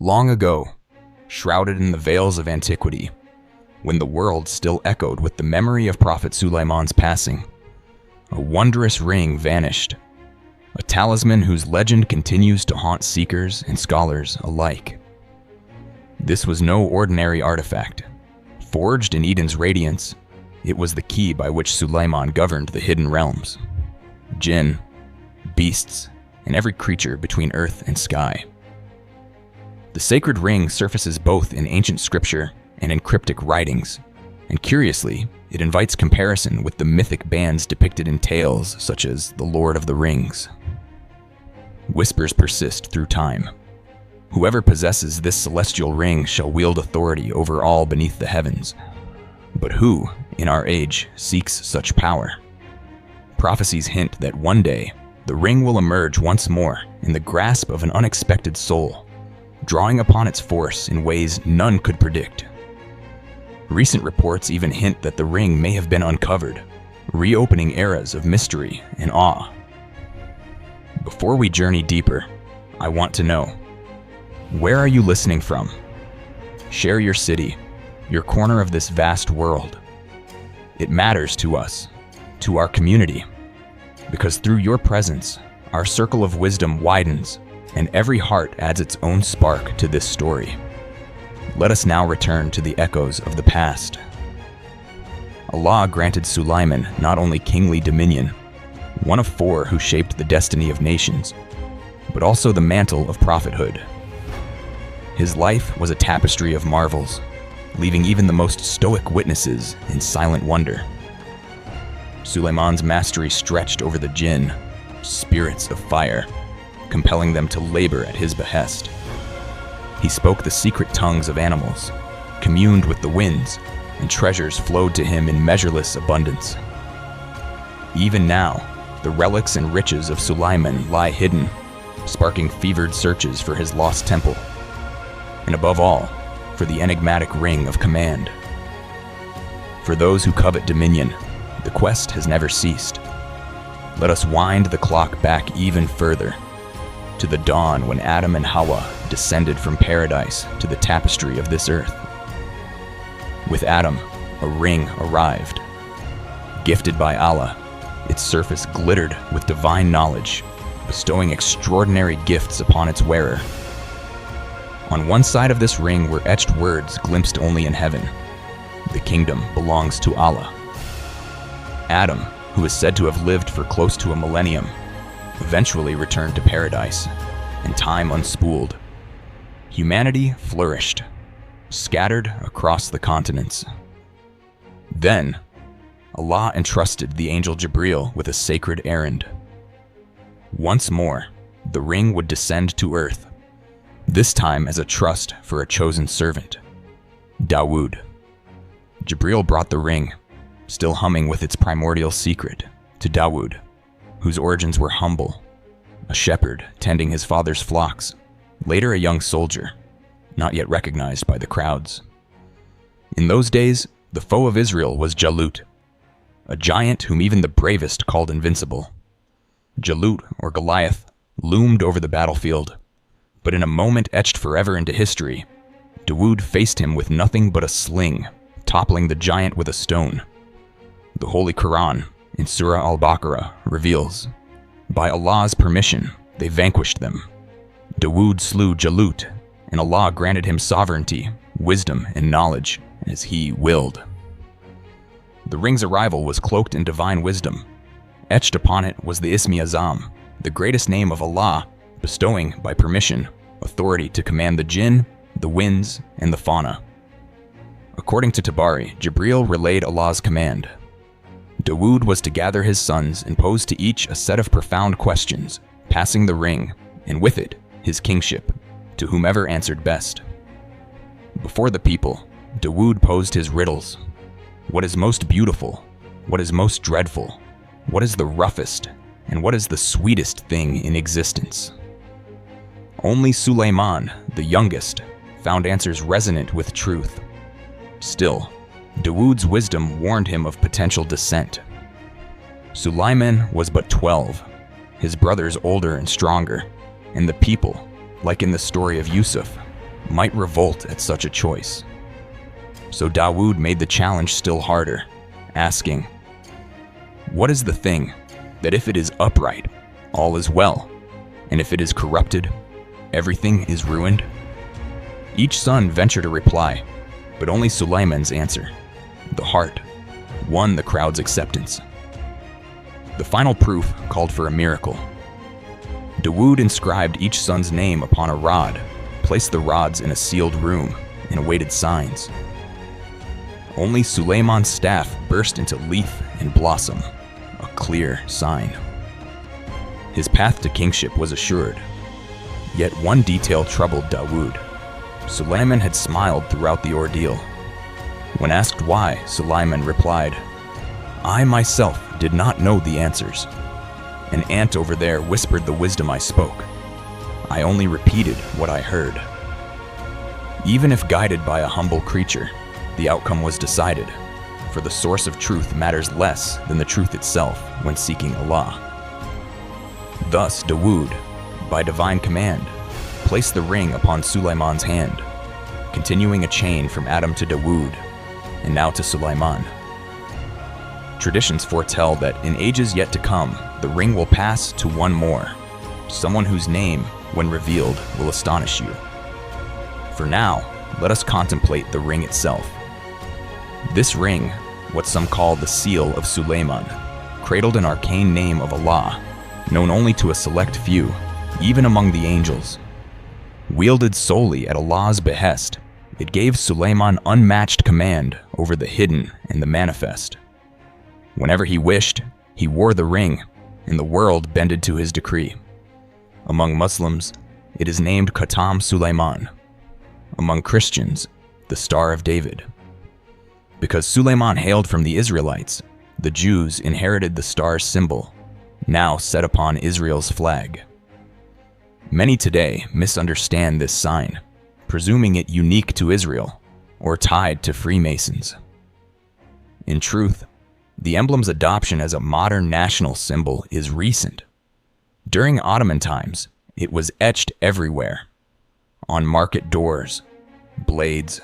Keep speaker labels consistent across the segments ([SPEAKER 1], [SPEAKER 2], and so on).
[SPEAKER 1] Long ago, shrouded in the veils of antiquity, when the world still echoed with the memory of Prophet Sulaiman's passing, a wondrous ring vanished, a talisman whose legend continues to haunt seekers and scholars alike. This was no ordinary artifact. Forged in Eden's radiance, it was the key by which Sulaiman governed the hidden realms, Jinn, beasts, and every creature between earth and sky. The sacred ring surfaces both in ancient scripture and in cryptic writings, and curiously, it invites comparison with the mythic bands depicted in tales such as The Lord of the Rings. Whispers persist through time. Whoever possesses this celestial ring shall wield authority over all beneath the heavens. But who, in our age, seeks such power? Prophecies hint that one day, the ring will emerge once more in the grasp of an unexpected soul, drawing upon its force in ways none could predict. Recent reports even hint that the ring may have been uncovered, reopening eras of mystery and awe. Before we journey deeper, I want to know, where are you listening from? Share your city, your corner of this vast world. It matters to us, to our community, because through your presence, our circle of wisdom widens, and every heart adds its own spark to this story. Let us now return to the echoes of the past. Allah granted Sulaiman not only kingly dominion, one of four who shaped the destiny of nations, but also the mantle of prophethood. His life was a tapestry of marvels, leaving even the most stoic witnesses in silent wonder. Sulaiman's mastery stretched over the Jinn, spirits of fire, compelling them to labor at his behest. He spoke the secret tongues of animals, communed with the winds, and treasures flowed to him in measureless abundance. Even now, the relics and riches of Sulaiman lie hidden, sparking fevered searches for his lost temple, and above all, for the enigmatic ring of command. For those who covet dominion, the quest has never ceased. Let us wind the clock back even further, to the dawn when Adam and Hawa descended from paradise to the tapestry of this earth. With Adam, a ring arrived. Gifted by Allah, its surface glittered with divine knowledge, bestowing extraordinary gifts upon its wearer. On one side of this ring were etched words glimpsed only in heaven. The kingdom belongs to Allah. Adam, who is said to have lived for close to a millennium, eventually returned to paradise, and time unspooled. Humanity flourished, scattered across the continents. Then, Allah entrusted the angel Jibril with a sacred errand. Once more, the ring would descend to earth, this time as a trust for a chosen servant, Dawood. Jibril brought the ring, still humming with its primordial secret, to Dawood, whose origins were humble, a shepherd tending his father's flocks, later a young soldier, not yet recognized by the crowds. In those days, the foe of Israel was Jalut, a giant whom even the bravest called invincible. Jalut, or Goliath, loomed over the battlefield, but in a moment etched forever into history, Dawood faced him with nothing but a sling, toppling the giant with a stone. The Holy Quran, in Surah Al-Baqarah, reveals, by Allah's permission, they vanquished them. Dawood slew Jalut, and Allah granted him sovereignty, wisdom, and knowledge, as he willed. The ring's arrival was cloaked in divine wisdom. Etched upon it was the Ismi Azam, the greatest name of Allah, bestowing, by permission, authority to command the Jinn, the winds, and the fauna. According to Tabari, Jibril relayed Allah's command. Dawood was to gather his sons and pose to each a set of profound questions, passing the ring, and with it, his kingship, to whomever answered best. Before the people, Dawood posed his riddles. What is most beautiful? What is most dreadful? What is the roughest? And what is the sweetest thing in existence? Only Sulaiman, the youngest, found answers resonant with truth. Still, Dawood's wisdom warned him of potential dissent. Sulaiman was but 12, his brothers older and stronger, and the people, like in the story of Yusuf, might revolt at such a choice. So Dawood made the challenge still harder, asking, "What is the thing that if it is upright, all is well, and if it is corrupted, everything is ruined?" Each son ventured a reply, but only Sulaiman's answer, the heart, won the crowd's acceptance. The final proof called for a miracle. Dawood inscribed each son's name upon a rod, placed the rods in a sealed room, and awaited signs. Only Sulaiman's staff burst into leaf and blossom, a clear sign. His path to kingship was assured. Yet one detail troubled Dawood. Sulaiman had smiled throughout the ordeal. When asked why, Sulaiman replied, "I myself did not know the answers. An ant over there whispered the wisdom I spoke. I only repeated what I heard." Even if guided by a humble creature, the outcome was decided, for the source of truth matters less than the truth itself when seeking Allah. Thus Dawood, by divine command, placed the ring upon Sulaiman's hand, continuing a chain from Adam to Dawood, and now to Sulaiman. Traditions foretell that in ages yet to come, the ring will pass to one more, someone whose name, when revealed, will astonish you. For now, let us contemplate the ring itself. This ring, what some call the seal of Sulaiman, cradled an arcane name of Allah, known only to a select few, even among the angels. Wielded solely at Allah's behest, it gave Sulaiman unmatched command over the hidden and the manifest. Whenever he wished, he wore the ring, and the world bended to his decree. Among Muslims, it is named Khatam Sulaiman. Among Christians, the Star of David. Because Sulaiman hailed from the Israelites, the Jews inherited the star's symbol, now set upon Israel's flag. Many today misunderstand this sign, presuming it unique to Israel or tied to Freemasons. In truth, the emblem's adoption as a modern national symbol is recent. During Ottoman times, it was etched everywhere, on market doors, blades,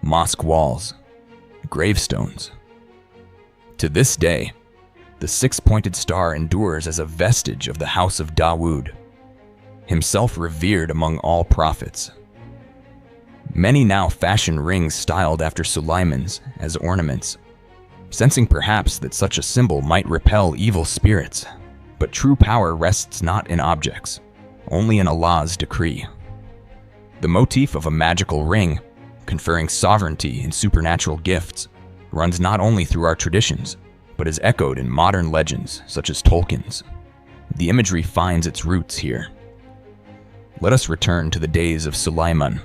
[SPEAKER 1] mosque walls, gravestones. To this day, the six-pointed star endures as a vestige of the house of Dawood, himself revered among all prophets. Many now fashion rings styled after Sulaiman's as ornaments, sensing perhaps that such a symbol might repel evil spirits. But true power rests not in objects, only in Allah's decree. The motif of a magical ring, conferring sovereignty and supernatural gifts, runs not only through our traditions, but is echoed in modern legends such as Tolkien's. The imagery finds its roots here. Let us return to the days of Sulaiman,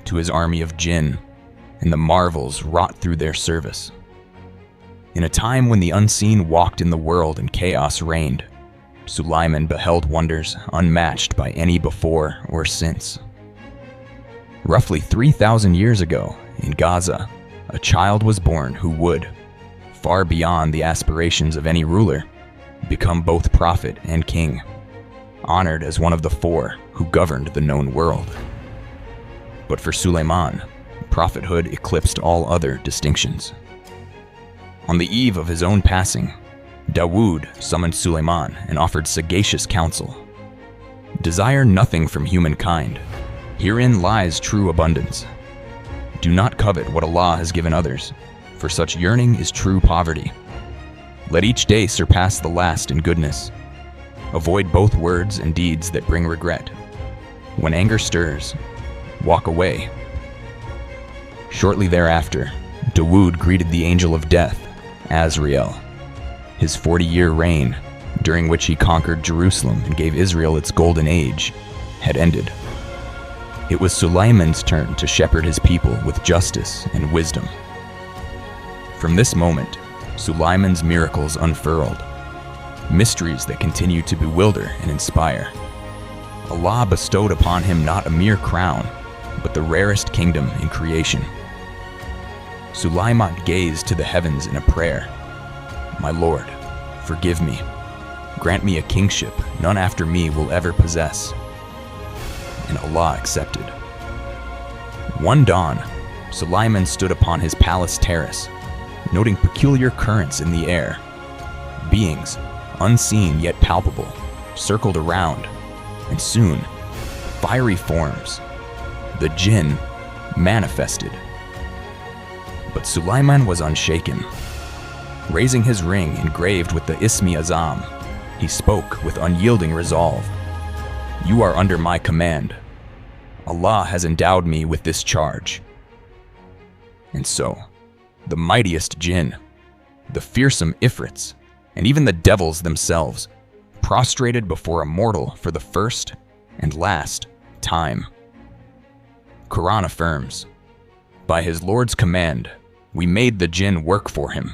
[SPEAKER 1] to his army of Jinn, and the marvels wrought through their service. In a time when the unseen walked in the world and chaos reigned, Sulaiman beheld wonders unmatched by any before or since. Roughly 3,000 years ago, in Gaza, a child was born who would, far beyond the aspirations of any ruler, become both prophet and king, honored as one of the four who governed the known world. But for Sulaiman, prophethood eclipsed all other distinctions. On the eve of his own passing, Dawood summoned Sulaiman and offered sagacious counsel. Desire nothing from humankind. Herein lies true abundance. Do not covet what Allah has given others, for such yearning is true poverty. Let each day surpass the last in goodness. Avoid both words and deeds that bring regret. When anger stirs, walk away. Shortly thereafter, Dawood greeted the angel of death, Azrael. His 40-year reign, during which he conquered Jerusalem and gave Israel its golden age, had ended. It was Sulaiman's turn to shepherd his people with justice and wisdom. From this moment, Sulaiman's miracles unfurled, mysteries that continue to bewilder and inspire. Allah bestowed upon him not a mere crown, but the rarest kingdom in creation. Sulaiman gazed to the heavens in a prayer. My Lord, forgive me. Grant me a kingship none after me will ever possess. And Allah accepted. One dawn, Sulaiman stood upon his palace terrace, noting peculiar currents in the air. Beings, unseen yet palpable, circled around, and soon, fiery forms, the Jinn, manifested. But Sulaiman was unshaken. Raising his ring engraved with the Ismi Azam, he spoke with unyielding resolve. "You are under my command. Allah has endowed me with this charge." And so, the mightiest Jinn, the fearsome Ifrits, and even the devils themselves, prostrated before a mortal for the first and last time. Quran affirms, "By his Lord's command, we made the Jinn work for him.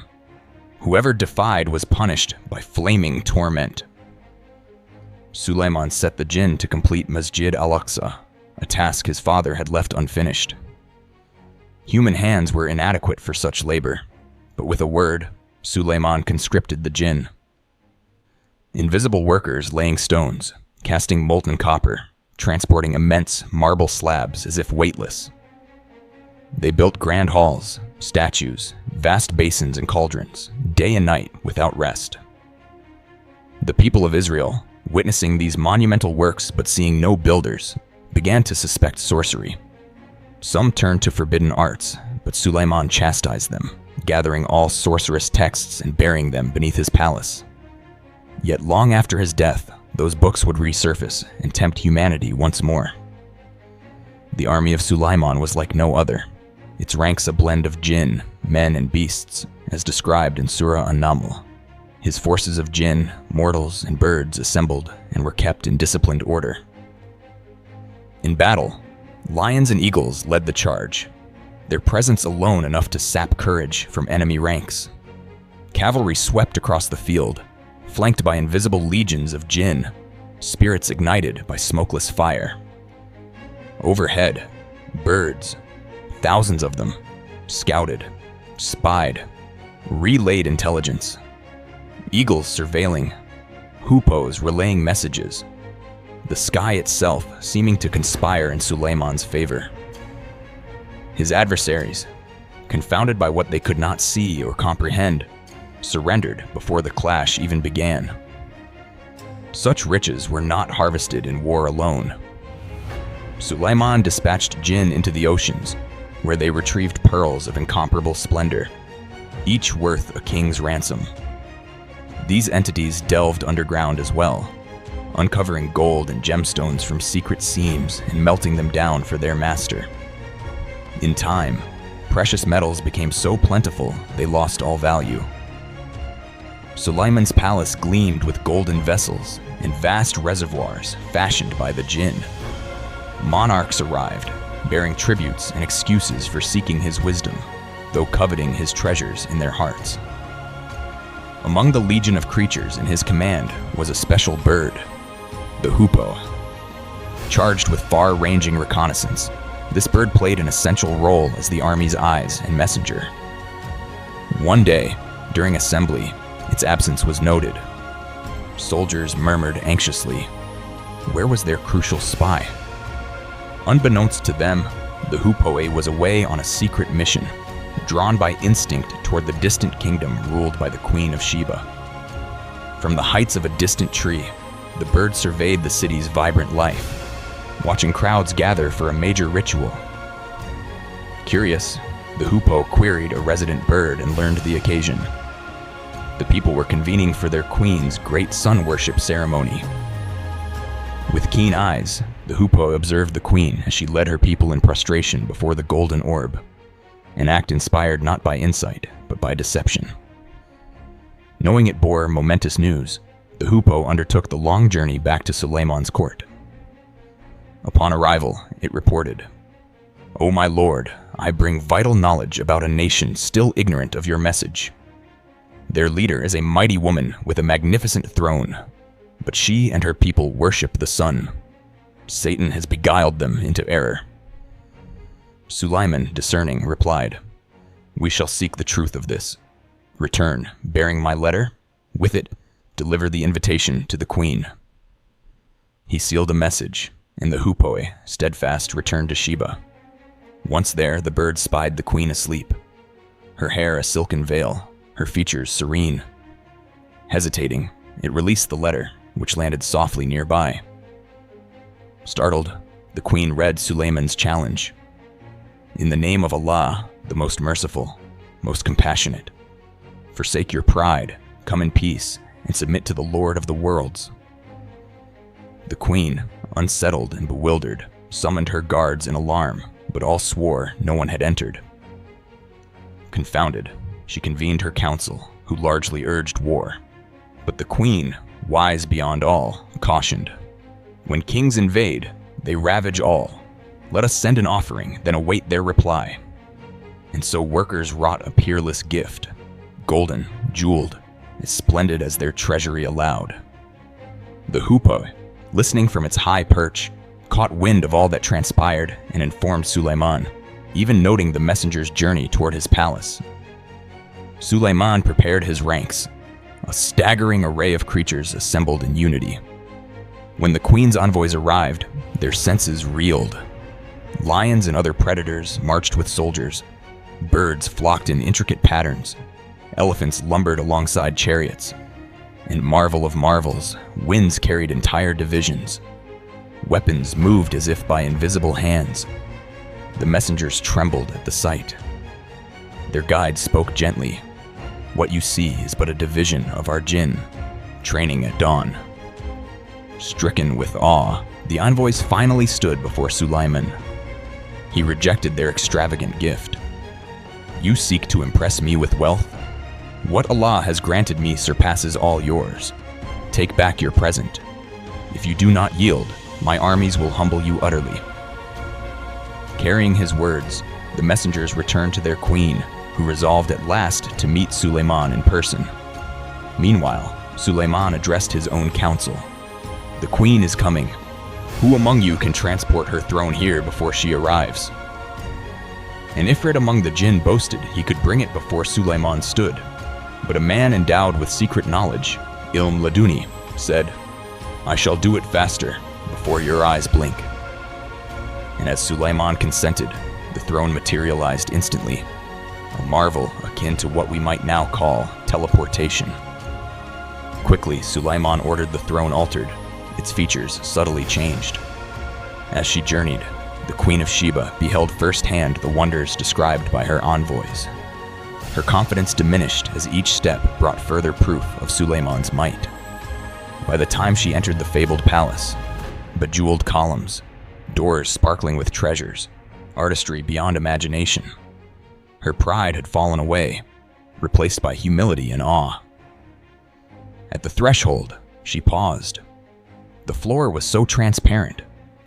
[SPEAKER 1] Whoever defied was punished by flaming torment." Sulaiman set the Jinn to complete Masjid al-Aqsa, a task his father had left unfinished. Human hands were inadequate for such labor, but with a word, Sulaiman conscripted the Jinn. Invisible workers laying stones, casting molten copper, transporting immense marble slabs as if weightless. They built grand halls, statues, vast basins and cauldrons, day and night without rest. The people of Israel, witnessing these monumental works but seeing no builders, began to suspect sorcery. Some turned to forbidden arts, but Sulaiman chastised them, gathering all sorcerous texts and burying them beneath his palace. Yet long after his death, those books would resurface and tempt humanity once more. The army of Sulaiman was like no other, its ranks a blend of jinn, men and beasts, as described in Surah An-Naml. His forces of jinn, mortals, and birds assembled and were kept in disciplined order. In battle, lions and eagles led the charge, their presence alone enough to sap courage from enemy ranks. Cavalry swept across the field, flanked by invisible legions of jinn, spirits ignited by smokeless fire. Overhead, birds, thousands of them, scouted, spied, relayed intelligence. Eagles surveilling, hoopoes relaying messages, the sky itself seeming to conspire in Sulaiman's favor. His adversaries, confounded by what they could not see or comprehend, surrendered before the clash even began. Such riches were not harvested in war alone. Sulaiman dispatched jinn into the oceans, where they retrieved pearls of incomparable splendor, each worth a king's ransom. These entities delved underground as well, uncovering gold and gemstones from secret seams and melting them down for their master. In time, precious metals became so plentiful they lost all value. Sulaiman's palace gleamed with golden vessels and vast reservoirs fashioned by the jinn. Monarchs arrived, bearing tributes and excuses for seeking his wisdom, though coveting his treasures in their hearts. Among the legion of creatures in his command was a special bird, the hoopoe. Charged with far-ranging reconnaissance, this bird played an essential role as the army's eyes and messenger. One day, during assembly, its absence was noted. Soldiers murmured anxiously, where was their crucial spy? Unbeknownst to them, the hoopoe was away on a secret mission, drawn by instinct toward the distant kingdom ruled by the Queen of Sheba. From the heights of a distant tree, the bird surveyed the city's vibrant life, watching crowds gather for a major ritual. Curious, the hoopoe queried a resident bird and learned the occasion. The people were convening for their queen's great sun worship ceremony. With keen eyes, the hoopoe observed the queen as she led her people in prostration before the golden orb, an act inspired not by insight, but by deception. Knowing it bore momentous news, the hoopoe undertook the long journey back to Sulaiman's court. Upon arrival, it reported, "O my lord, I bring vital knowledge about a nation still ignorant of your message. Their leader is a mighty woman with a magnificent throne, but she and her people worship the sun. Satan has beguiled them into error." Sulaiman, discerning, replied, "We shall seek the truth of this. Return, bearing my letter. With it, deliver the invitation to the queen." He sealed a message, and the hoopoe, steadfast, returned to Sheba. Once there, the bird spied the queen asleep, her hair a silken veil, her features serene. Hesitating, it released the letter, which landed softly nearby. Startled, the queen read Sulaiman's challenge. In the name of Allah, the most merciful, most compassionate, forsake your pride, come in peace, and submit to the Lord of the worlds. The queen, unsettled and bewildered, summoned her guards in alarm, but all swore no one had entered. Confounded, she convened her council, who largely urged war. But the queen, wise beyond all, cautioned, "When kings invade, they ravage all. Let us send an offering, then await their reply." And so workers wrought a peerless gift, golden, jeweled, as splendid as their treasury allowed. The Hoopoe, listening from its high perch, caught wind of all that transpired and informed Sulaiman, even noting the messenger's journey toward his palace. Sulaiman prepared his ranks, a staggering array of creatures assembled in unity. When the queen's envoys arrived, their senses reeled. Lions and other predators marched with soldiers. Birds flocked in intricate patterns. Elephants lumbered alongside chariots. And marvel of marvels, winds carried entire divisions. Weapons moved as if by invisible hands. The messengers trembled at the sight. Their guide spoke gently. "What you see is but a division of our Jinn, training at dawn." Stricken with awe, the envoys finally stood before Sulaiman. He rejected their extravagant gift. "You seek to impress me with wealth? What Allah has granted me surpasses all yours. Take back your present. If you do not yield, my armies will humble you utterly." Carrying his words, the messengers returned to their queen, who resolved at last to meet Sulaiman in person. Meanwhile, Sulaiman addressed his own council. "The queen is coming. Who among you can transport her throne here before she arrives?" An Ifrit among the Jinn boasted he could bring it before Sulaiman stood, but a man endowed with secret knowledge, Ilm Laduni, said, "I shall do it faster, before your eyes blink." And as Sulaiman consented, the throne materialized instantly, a marvel akin to what we might now call teleportation. Quickly, Sulaiman ordered the throne altered, its features subtly changed. As she journeyed, the Queen of Sheba beheld firsthand the wonders described by her envoys. Her confidence diminished as each step brought further proof of Sulaiman's might. By the time she entered the fabled palace, bejeweled columns, doors sparkling with treasures, artistry beyond imagination, her pride had fallen away, replaced by humility and awe. At the threshold, she paused. The floor was so transparent,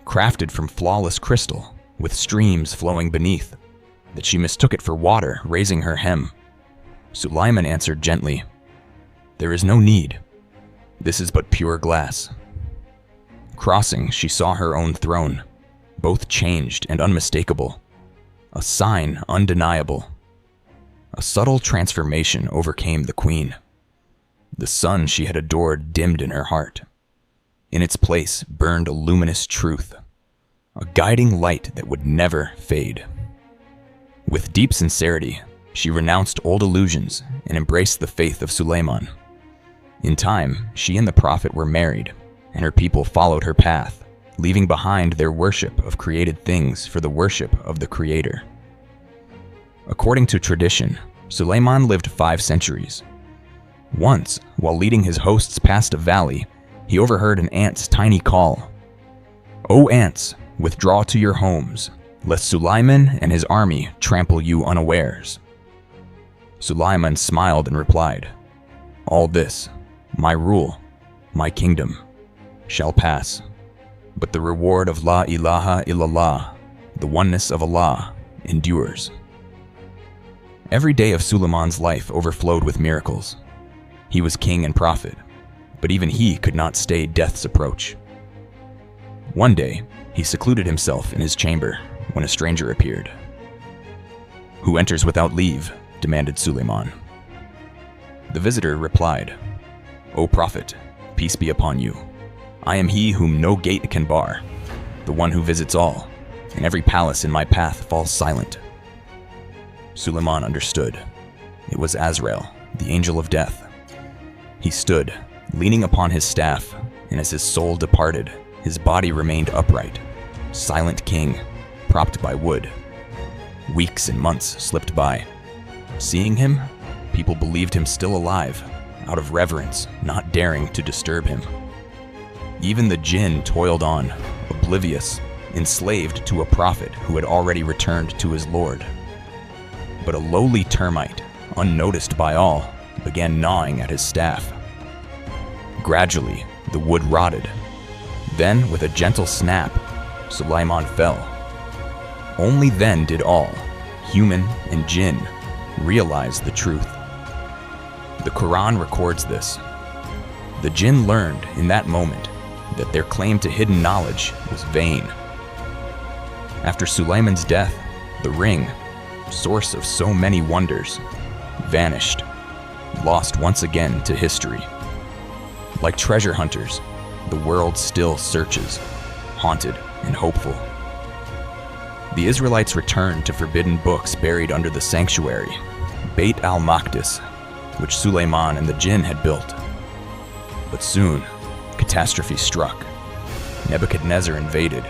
[SPEAKER 1] crafted from flawless crystal, with streams flowing beneath, that she mistook it for water, raising her hem. Sulaiman answered gently, "There is no need. This is but pure glass." Crossing, she saw her own throne, both changed and unmistakable, a sign undeniable. A subtle transformation overcame the queen. The sun she had adored dimmed in her heart. In its place burned a luminous truth, a guiding light that would never fade. With deep sincerity, she renounced old illusions and embraced the faith of Sulaiman. In time, she and the prophet were married, and her people followed her path, leaving behind their worship of created things for the worship of the Creator. According to tradition, Sulaiman lived 5 centuries. Once, while leading his hosts past a valley, he overheard an ant's tiny call. "O ants, withdraw to your homes, lest Sulaiman and his army trample you unawares." Sulaiman smiled and replied, "All this, my rule, my kingdom, shall pass, but the reward of La ilaha illallah, the oneness of Allah, endures." Every day of Sulaiman's life overflowed with miracles. He was king and prophet, but even he could not stay death's approach. One day, he secluded himself in his chamber when a stranger appeared. "Who enters without leave?" demanded Sulaiman. The visitor replied, "O prophet, peace be upon you. I am he whom no gate can bar, the one who visits all, and every palace in my path falls silent." Sulaiman understood. It was Azrael, the angel of death. He stood, leaning upon his staff, and as his soul departed, his body remained upright, silent king, propped by wood. Weeks and months slipped by. Seeing him, people believed him still alive, out of reverence, not daring to disturb him. Even the Jinn toiled on, oblivious, enslaved to a prophet who had already returned to his Lord. But a lowly termite, unnoticed by all, began gnawing at his staff. Gradually, the wood rotted. Then, with a gentle snap, Sulaiman fell. Only then did all, human and jinn, realize the truth. The Quran records this. The jinn learned in that moment that their claim to hidden knowledge was vain. After Sulaiman's death, the ring, source of so many wonders, vanished, lost once again to history. Like treasure hunters, the world still searches, haunted and hopeful. The Israelites returned to forbidden books buried under the sanctuary, Beit al-Maqdis, which Sulaiman and the Jinn had built. But soon, catastrophe struck. Nebuchadnezzar invaded,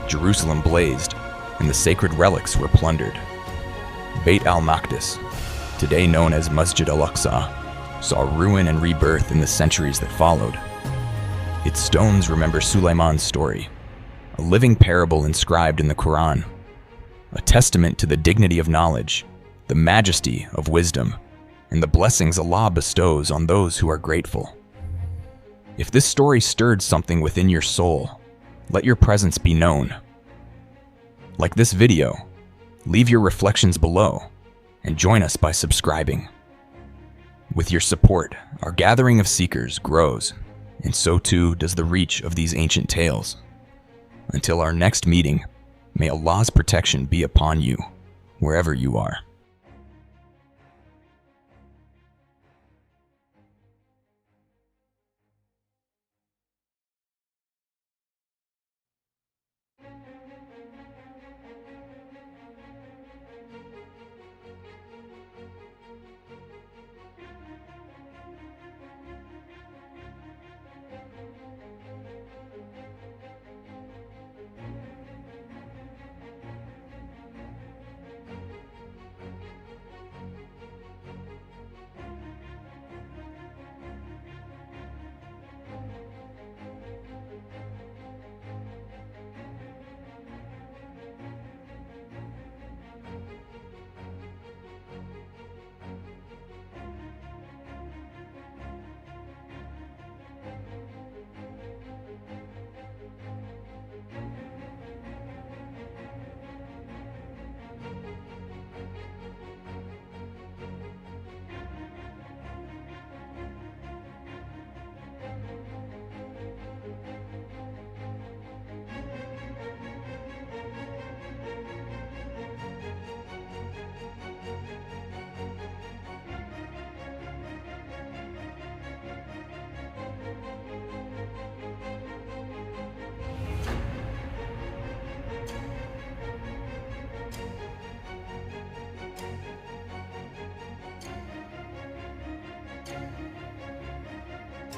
[SPEAKER 1] Jerusalem blazed, and the sacred relics were plundered. Beit al-Maqdis, today known as Masjid al-Aqsa, saw ruin and rebirth in the centuries that followed. Its stones remember Sulaiman's story, a living parable inscribed in the Quran, a testament to the dignity of knowledge, the majesty of wisdom, and the blessings Allah bestows on those who are grateful. If this story stirred something within your soul, let your presence be known. Like this video, leave your reflections below and join us by subscribing. With your support, our gathering of seekers grows, and so too does the reach of these ancient tales. Until our next meeting, may Allah's protection be upon you, wherever you are.